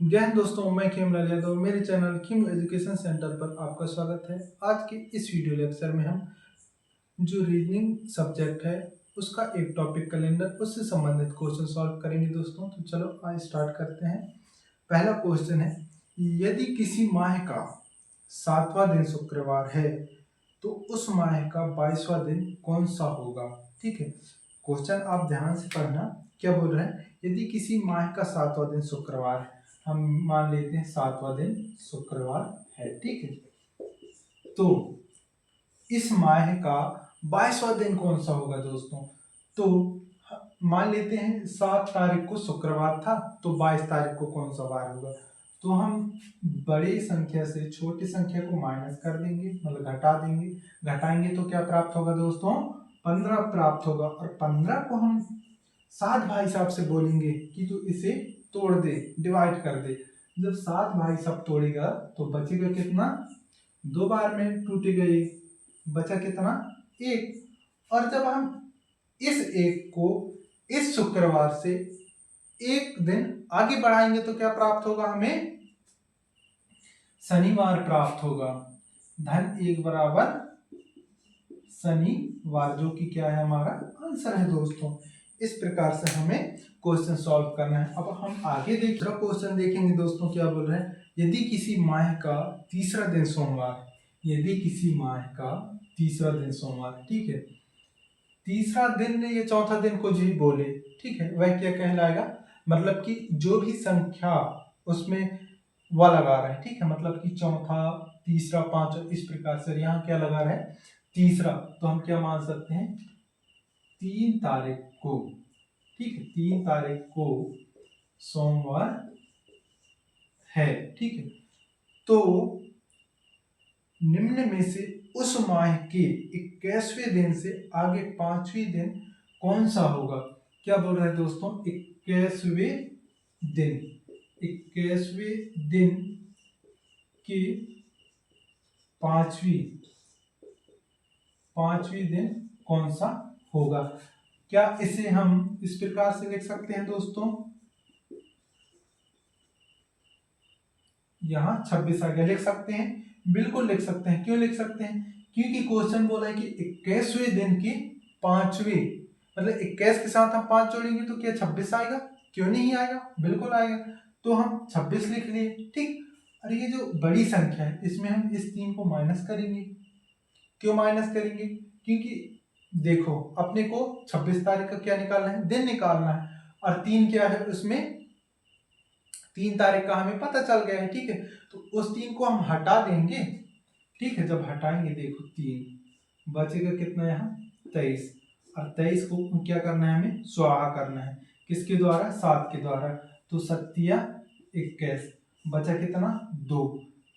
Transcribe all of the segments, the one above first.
जय हिंद दोस्तों, मैं खेमराज यादव। मेरे चैनल किम एजुकेशन सेंटर पर आपका स्वागत है। आज के इस वीडियो लेक्चर में हम जो रीजनिंग सब्जेक्ट है उसका एक टॉपिक कैलेंडर उससे संबंधित क्वेश्चन सॉल्व करेंगे दोस्तों। तो चलो आज स्टार्ट करते हैं। पहला क्वेश्चन है, यदि किसी माह का 7वां दिन शुक्रवार है तो उस माह का 22वां दिन कौन सा होगा। ठीक है, क्वेश्चन आप ध्यान से पढ़ना। क्या बोल रहे हैं, यदि किसी माह का 7वां दिन शुक्रवार है, हम मान लेते हैं 7वां दिन शुक्रवार है। ठीक है, तो इस माह का 22वां दिन कौन सा होगा दोस्तों। तो मान लेते हैं 7 तारीख को शुक्रवार था, तो 22 तारीख को कौन सा वार होगा। तो हम बड़ी संख्या से छोटी संख्या को माइनस कर देंगे, मतलब घटा देंगे। घटाएंगे तो क्या प्राप्त होगा दोस्तों, 15 प्राप्त होगा। और 15 को हम 7 भाई साहब से बोलेंगे कि तू इसे तोड़ दे, डिवाइड कर दे। जब 7 भाई साहब तोड़ेगा तो बचेगा कितना, 2 बार में टूट गई, बचा कितना, 1। और जब हम इस 1 को इस शुक्रवार से एक दिन आगे बढ़ाएंगे तो क्या प्राप्त होगा, हमें शनिवार प्राप्त होगा। धन 1 बराबर शनिवार, जो कि क्या है, हमारा आंसर है दोस्तों। इस प्रकार से हमें क्वेश्चन सॉल्व करना है। अब हम आगे दूसरा क्वेश्चन देखेंगे दोस्तों। क्या बोल रहे हैं, यदि किसी माह का तीसरा दिन सोमवार, यदि किसी माह का तीसरा दिन सोमवार, ठीक है, तीसरा दिन या चौथा दिन कुछ भी बोले, ठीक है, वह क्या कहलाएगा, मतलब कि जो भी संख्या उसमें वह लगा रहा है, ठीक है, मतलब कि चौथा, तीसरा, पांचवा, इस प्रकार से यहाँ क्या लगा रहा है, तीसरा। तो हम क्या मान सकते हैं, 3 तारीख को, ठीक है, 3 तारीख को सोमवार है। ठीक है, तो निम्न में से उस माह के 21वें दिन से आगे 5वें दिन कौन सा होगा। क्या बोल रहे हैं दोस्तों, 21वें दिन, 21वें दिन के पांचवी दिन कौन सा होगा। क्या इसे हम इस प्रकार से लिख सकते हैं दोस्तों, यहाँ 26 आगे लिख सकते हैं, बिल्कुल लिख सकते हैं। क्यों लिख सकते हैं, क्योंकि क्वेश्चन बोला है कि 21वें दिन की 5वीं, मतलब 21 के साथ हम 5 जोड़ेंगे तो क्या 26 आएगा, क्यों नहीं आएगा, बिल्कुल आएगा। तो हम 26 लिख लिए। ठीक, और ये जो बड़ी संख्या है इसमें हम इस 3 को माइनस करेंगे। क्यों माइनस करेंगे, क्योंकि देखो अपने को 26 तारीख का क्या निकालना है, दिन निकालना है। और 3 क्या है उसमें, 3 तारीख का हमें पता चल गया है। ठीक है, तो उस 3 को हम हटा देंगे। ठीक है, जब हटाएंगे देखो 3 बचेगा कितना, यहाँ 23। और 23 को क्या करना है, हमें स्वाहा करना है। किसके द्वारा, 7 के द्वारा। तो 7 21, बचा कितना, 2।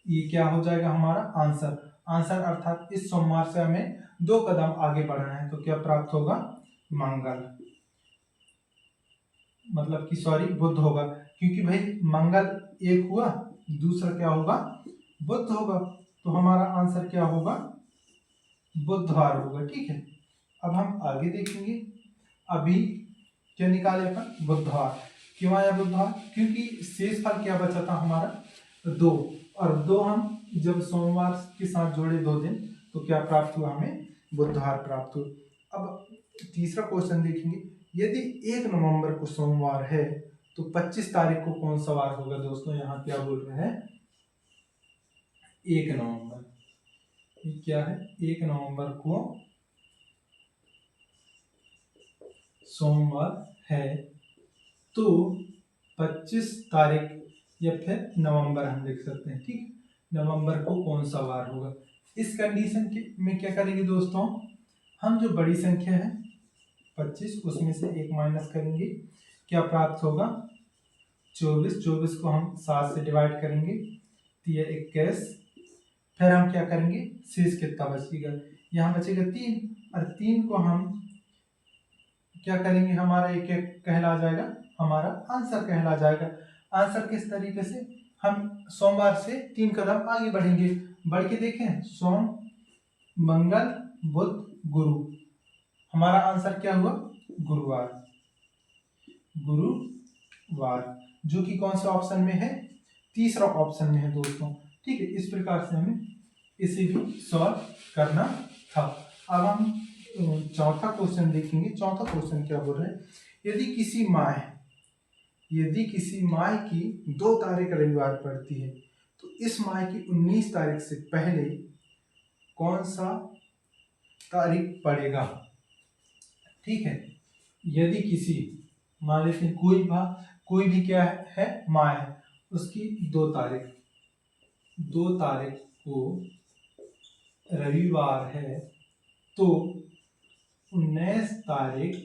ये क्या हो जाएगा हमारा आंसर। आंसर अर्थात इस सोमवार से हमें 2 कदम आगे बढ़ना है। तो क्या प्राप्त होगा, मंगल, मतलब कि सॉरी बुध होगा, क्योंकि भाई मंगल एक हुआ, दूसरा क्या होगा, बुध होगा। तो हमारा आंसर क्या होगा, बुधवार होगा। ठीक है, अब हम आगे देखेंगे। अभी क्या निकाले अपन, बुधवार। क्यों आया बुधवार, क्योंकि शेष फल क्या बचा था हमारा, 2। और 2 हम जब सोमवार के साथ जोड़े 2 दिन, तो क्या प्राप्त हुआ, हमें बुधवार प्राप्त हुआ। अब तीसरा क्वेश्चन देखेंगे, यदि 1 नवंबर को सोमवार है तो 25 तारीख को कौन सा वार होगा दोस्तों। यहाँ क्या बोल रहे हैं, 1 नवंबर, ये क्या है, 1 नवंबर को सोमवार है तो 25 तारीख या फिर नवंबर हम लिख सकते हैं। ठीक, नवंबर को कौन सा वार होगा। इस कंडीशन के में क्या करेंगे दोस्तों, हम जो बड़ी संख्या है 25, उसमें से 1 माइनस करेंगे, क्या प्राप्त होगा, 24। 24 को हम 7 से डिवाइड करेंगे तो यह 21। फिर हम क्या करेंगे, शेष कितना बचेगा, यहाँ बचेगा 3। और 3 को हम क्या करेंगे, हमारा एक एक कहला जाएगा, हमारा आंसर कहला जाएगा। आंसर किस तरीके से, हम सोमवार से 3 कदम आगे बढ़ेंगे। बढ़ के देखें, सोम, मंगल, बुध, गुरु, हमारा आंसर क्या हुआ, गुरुवार, गुरुवार, जो कि कौन से ऑप्शन में है, तीसरा ऑप्शन में है दोस्तों। ठीक है, इस प्रकार से हमें इसे भी सॉल्व करना था। अब हम चौथा क्वेश्चन देखेंगे। चौथा क्वेश्चन क्या बोल रहे हैं, यदि किसी माह की 2 तारीख रविवार पड़ती है तो इस माह की 19 तारीख से पहले कौन सा तारीख पड़ेगा। ठीक है, यदि किसी मान लेते हैं कोई भी क्या है माह है, उसकी 2 तारीख को रविवार है तो 19 तारीख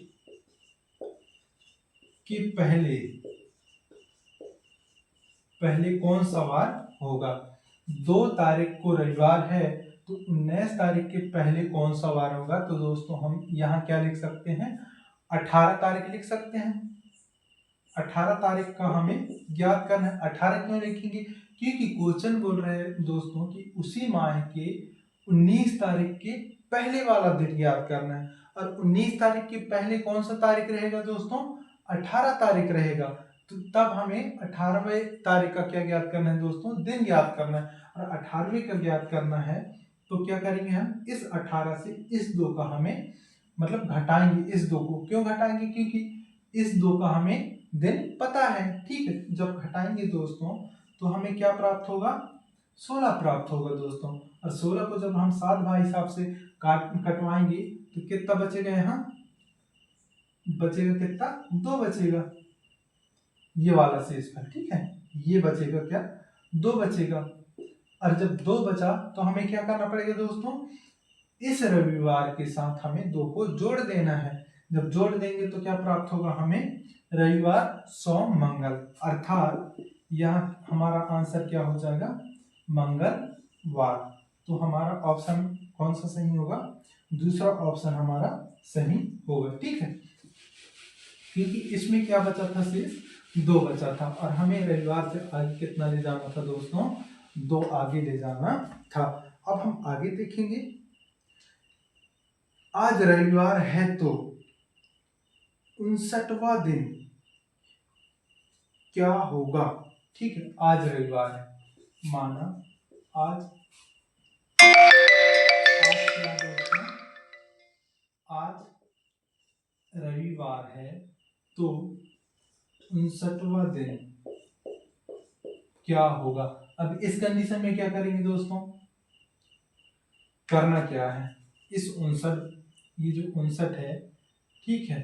के पहले कौन सा वार होगा। 2 तारीख को रविवार है तो 19 तारीख के पहले कौन सा वार होगा। तो दोस्तों हम यहाँ क्या लिख सकते हैं, 18 तारीख लिख सकते हैं। 18 तारीख का हमें ज्ञात करना है। 18 क्यों लिखेंगे, क्योंकि क्वेश्चन बोल रहे हैं दोस्तों कि उसी माह के 19 तारीख के पहले वाला दिन ज्ञात करना है। और 19 तारीख के पहले कौन सा तारीख रहेगा दोस्तों, 18 तारीख रहेगा। तो तब हमें 18वें तारीख का क्या ज्ञात करना है दोस्तों, दिन ज्ञात करना है। और 18वें का ज्ञात करना है तो क्या करेंगे, हम इस 18 से इस 2 का हमें मतलब घटाएंगे। इस 2 को क्यों घटाएंगे, क्योंकि इस 2 का हमें दिन पता है। ठीक है, जब घटाएंगे दोस्तों तो हमें क्या प्राप्त होगा, 16 प्राप्त होगा दोस्तों। और 16 को जब हम 7 भाई हिसाब से कटवाएंगे तो कितना बचेगा, यहाँ बचेगा कितना, 2 बचेगा, ये वाला शेषफल। ठीक है, ये बचेगा क्या, 2 बचेगा। और जब 2 बचा तो हमें क्या करना पड़ेगा दोस्तों, इस रविवार के साथ हमें 2 को जोड़ देना है। जब जोड़ देंगे तो क्या प्राप्त होगा हमें, रविवार सोम मंगल, अर्थात यहाँ हमारा आंसर क्या हो जाएगा, मंगलवार। तो हमारा ऑप्शन कौन सा सही होगा, दूसरा ऑप्शन हमारा सही होगा। ठीक है, क्योंकि इसमें क्या बचा था, सिर्फ 2 बचा था और हमें रविवार से आगे कितना ले जाना था दोस्तों, 2 आगे ले जाना था। अब हम आगे देखेंगे, आज रविवार है तो 59वां दिन क्या होगा। ठीक है, आज रविवार है, माना आज रविवार है तो 59वां दिन क्या होगा। अब इस कंडीशन में क्या करेंगे दोस्तों, करना क्या है, इस 59, ये जो 59 है, ठीक है,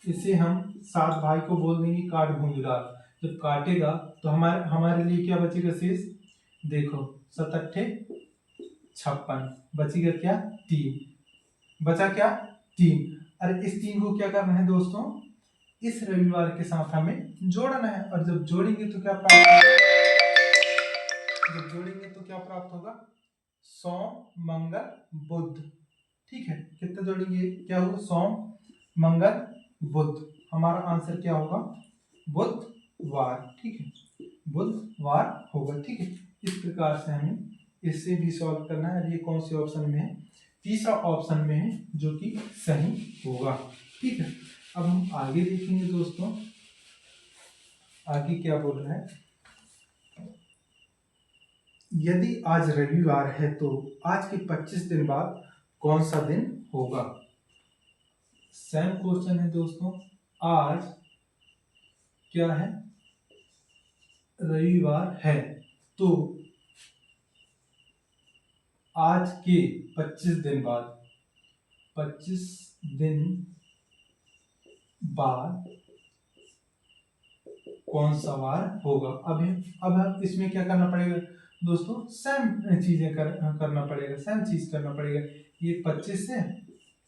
इसे हम 7 भाई को बोल देंगे काट भूंजदार। जब काटेगा तो हमारे लिए क्या बचेगा शेष, देखो 7 अट्ठे 56, बचेगा क्या 3, बचा क्या 3। अरे इस 3 को क्या करना है दोस्तों, इस रविवार के साथ हमें जोड़ना है। और जब जोड़ेंगे तो क्या प्राप्त होगा, सोम मंगल बुध। ठीक है, कितना जोड़ेंगे, क्या होगा, सोम मंगल बुध। हमारा आंसर क्या होगा, बुधवार। ठीक है, बुधवार होगा। ठीक है, इस प्रकार से हमें इससे भी सॉल्व करना है। ये कौन से ऑप्शन में है, तीसरा ऑप्शन में है, जो कि सही होगा। ठीक है, अब हम आगे देखेंगे दोस्तों, आगे क्या बोल रहे हैं, यदि आज रविवार है तो आज के 25 दिन बाद कौन सा दिन होगा। सेम क्वेश्चन है दोस्तों, आज क्या है, रविवार है तो आज के 25 दिन बाद कौन सा वार होगा। अब इसमें क्या करना पड़ेगा दोस्तों, सेम चीजें करना पड़ेगा, सेम चीज करना पड़ेगा। ये 25 है,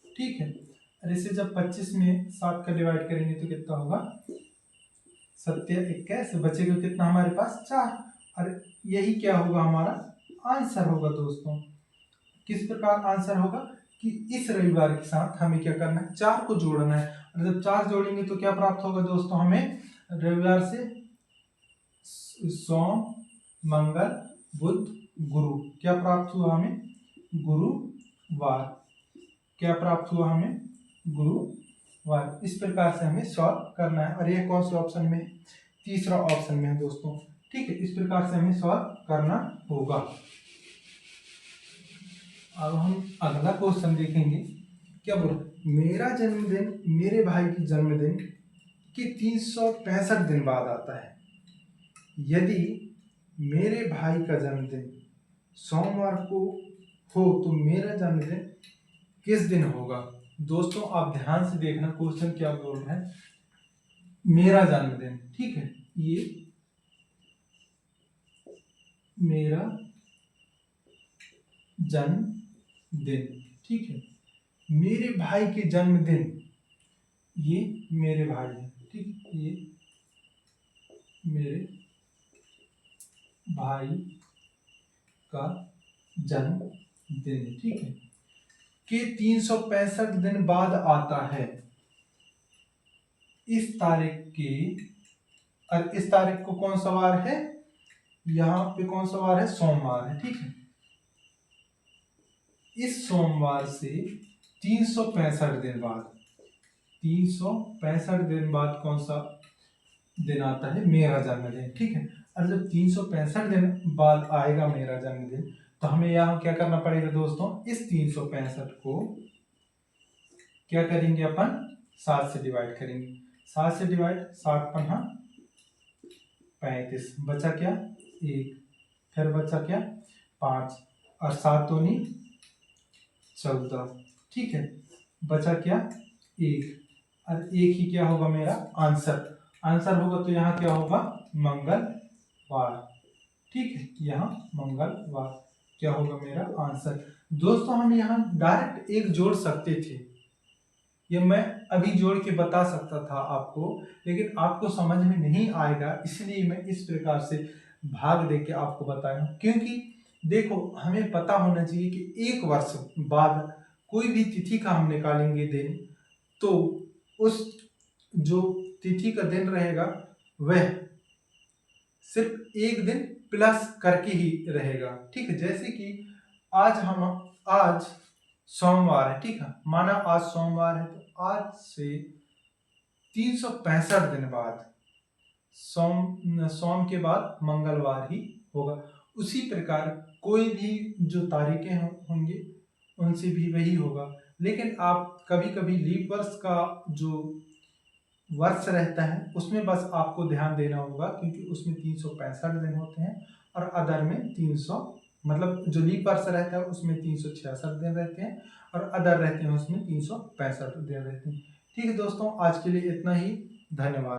ठीक है, और इसे जब 25 में 7 का डिवाइड करेंगे तो कितना होगा, 7 21, बचेगा कितना हमारे पास 4। और यही क्या होगा, हमारा आंसर होगा दोस्तों। किस प्रकार आंसर होगा कि इस रविवार के साथ हमें क्या करना है, 4 को जोड़ना है। और जब 4 जोड़ेंगे तो क्या प्राप्त होगा दोस्तों, हमें रविवार से सोम मंगल बुध गुरु क्या प्राप्त हुआ, हमें गुरुवार। क्या प्राप्त हुआ, हमें गुरुवार। इस प्रकार से हमें सॉल्व करना है। और ये कौन से ऑप्शन में, तीसरा ऑप्शन में है दोस्तों। है, इस प्रकार से हमें सॉल्व करना होगा। अब हम अगला क्वेश्चन देखेंगे। क्या बोल, मेरा जन्मदिन मेरे भाई की जन्मदिन के 365 दिन बाद आता है। यदि मेरे भाई का जन्मदिन सोमवार को हो तो मेरा जन्मदिन किस दिन होगा? दोस्तों आप ध्यान से देखना क्वेश्चन क्या बोल रहा है। मेरा जन्मदिन, ठीक है, ये मेरा जन्मदिन, ठीक है। मेरे भाई के जन्मदिन, ये मेरे भाई है, ठीक, ये मेरे भाई का जन्मदिन है, ठीक है, के 365 दिन बाद आता है। इस तारीख के, और इस तारीख को कौन सा वार है? यहाँ पे कौन सा वार है? सोमवार है, ठीक है। इस सोमवार से 365 दिन बाद, 365 दिन बाद कौन सा दिन आता है? मेरा जन्मदिन, ठीक है। और जब 365 दिन बाद आएगा मेरा जन्मदिन, तो हमें यहाँ क्या करना पड़ेगा दोस्तों? इस 365 को क्या करेंगे अपन? 7 से डिवाइड करेंगे। 7 से डिवाइड, 7 पन्हा 35, बचा क्या? 1, फिर बचा क्या? 5, और 7 दूनी 14, ठीक है, बचा क्या? 1, और 1 ही क्या होगा मेरा आंसर? आंसर होगा तो यहाँ क्या होगा? मंगलवार, ठीक है, यहाँ मंगलवार क्या होगा मेरा आंसर। दोस्तों हम यहाँ डायरेक्ट एक जोड़ सकते थे, ये मैं अभी जोड़ के बता सकता था आपको, लेकिन आपको समझ में नहीं आएगा, इसलिए मैं इस प्रकार से भाग दे के आपको बताया। क्योंकि देखो हमें पता होना चाहिए कि एक वर्ष बाद कोई भी तिथि का हम निकालेंगे दिन, तो उस जो तिथि का दिन रहेगा वह सिर्फ एक दिन प्लस करके ही रहेगा, ठीक है। जैसे कि आज सोमवार है, ठीक है, माना आज सोमवार है, तो आज से 365 दिन बाद सोम के बाद मंगलवार ही होगा। उसी प्रकार कोई भी जो तारीखें होंगे उनसे भी वही होगा। लेकिन आप कभी कभी लीप वर्ष का जो वर्ष रहता है उसमें बस आपको ध्यान देना होगा, क्योंकि उसमें 365 दिन होते हैं, और अदर में 300, मतलब जो लीप वर्ष रहता है उसमें 366 दिन रहते हैं, और अदर रहते हैं उसमें 365 दिन रहते हैं। ठीक है दोस्तों, आज के लिए इतना ही। धन्यवाद।